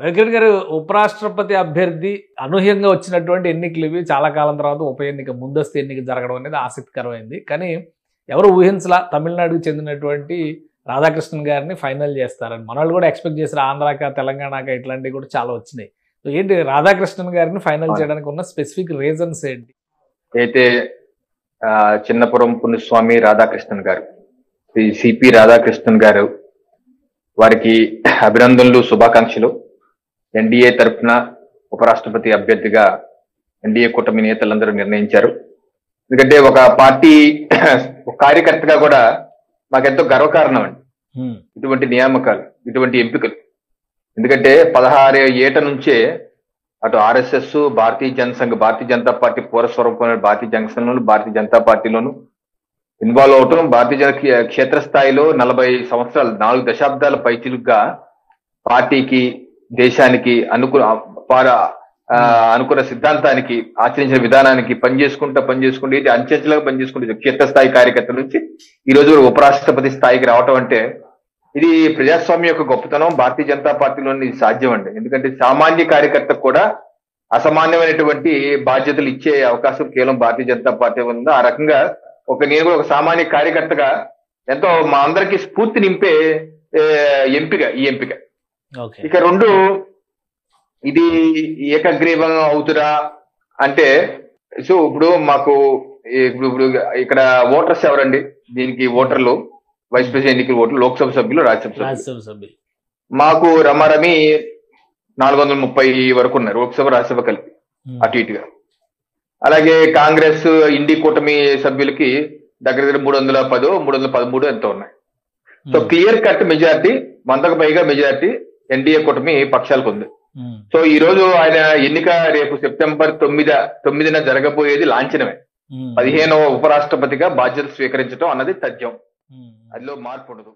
వెంకట్ గారు, ఉపరాష్ట్రపతి అభ్యర్థి అనూహ్యంగా వచ్చినటువంటి ఎన్నికలు ఇవి. చాలా కాలం తర్వాత ఉప ఎన్నిక, ముందస్తు ఎన్నిక జరగడం అనేది ఆసక్తికరమైంది. కానీ ఎవరు ఊహించలా తమిళనాడుకు చెందినటువంటి రాధాకృష్ణన్ గారిని ఫైనల్ చేస్తారని. మనవాళ్ళు కూడా ఎక్స్పెక్ట్ చేశారు. ఆంధ్రాక, తెలంగాణక ఇట్లాంటివి కూడా చాలా వచ్చినాయి. సో ఏంటి రాధాకృష్ణన్ గారిని ఫైనల్ చేయడానికి ఉన్న స్పెసిఫిక్ రీజన్స్ ఏంటి? అయితే చిన్నపురం పుణ్యస్వామి రాధాకృష్ణన్ గారు, సిపి రాధాకృష్ణన్ గారు, వారికి అభినందనలు, శుభాకాంక్షలు. ఎన్డీఏ తరఫున ఉపరాష్ట్రపతి అభ్యర్థిగా ఎన్డీఏ కూటమి నేతలందరూ నిర్ణయించారు. ఎందుకంటే ఒక పార్టీ కార్యకర్తగా కూడా మాకెంతో గర్వకారణం అండి ఇటువంటి నియామకాలు, ఇటువంటి ఎంపికలు. ఎందుకంటే 16 ఏట నుంచే అటు ఆర్ఎస్ఎస్, భారతీయ జనసంఘ్, భారతీయ జనతా పార్టీ పూర్వస్వరూపమైన భారతీయ జనసంఘంలోను, భారతీయ జనతా పార్టీలోను ఇన్వాల్వ్ అవటం, భారతీయ క్షేత్రస్థాయిలో 40 సంవత్సరాలు, 4 దశాబ్దాల పైచిలుగా పార్టీకి, దేశానికి అనుకున్న సిద్ధాంతానికి, ఆచరించిన విధానానికి పనిచేసుకుంటూ ఇది అంచెంచెలుగా పనిచేసుకుంటూ క్షేత్రస్థాయి కార్యకర్తల నుంచి ఈ రోజు ఉపరాష్ట్రపతి స్థాయికి రావటం అంటే ఇది ప్రజాస్వామ్యం యొక్క గొప్పతనం. భారతీయ జనతా పార్టీలోని ఇది సాధ్యం అండి. ఎందుకంటే సామాన్య కార్యకర్తకు కూడా అసామాన్యమైనటువంటి బాధ్యతలు ఇచ్చే అవకాశం కేవలం భారతీయ జనతా పార్టీ ఉంది. ఆ రకంగా నేను కూడా ఒక సామాన్య కార్యకర్తగా ఎంతో మా అందరికీ స్ఫూర్తి నింపే ఈ ఎంపిక. ఇక రెండు, ఇది ఏకగ్రీవం అవుతురా అంటే, సో ఇప్పుడు మాకు ఇప్పుడు ఇక్కడ ఓటర్స్ ఎవరండి? దీనికి ఓటర్లు వైస్ ప్రెసిడెంట్ ఎన్నికల ఓటర్లు, లోక్సభ సభ్యులు, రాజ్యసభ సభ్యులు. మాకు రమారమి 430 వరకు ఉన్నారు, లోక్సభ రాజ్యసభ కలిపి అటు ఇటుగా. అలాగే కాంగ్రెస్, ఇండి కూటమి సభ్యులకి దగ్గర 310, 313 ఎంతో ఉన్నాయి. సో క్లియర్ కట్ మెజార్టీ, 100కు పైగా మెజార్టీ ఎన్డీఏ కూటమి పక్షాలకు ఉంది. సో ఈ రోజు ఆయన ఎన్నిక రేపు సెప్టెంబర్ 9న జరగబోయేది లాంఛనమే. 15వ ఉపరాష్ట్రపతిగా బాధ్యతలు స్వీకరించడం అన్నది తథ్యం. అదిలో మార్పు ఉండదు.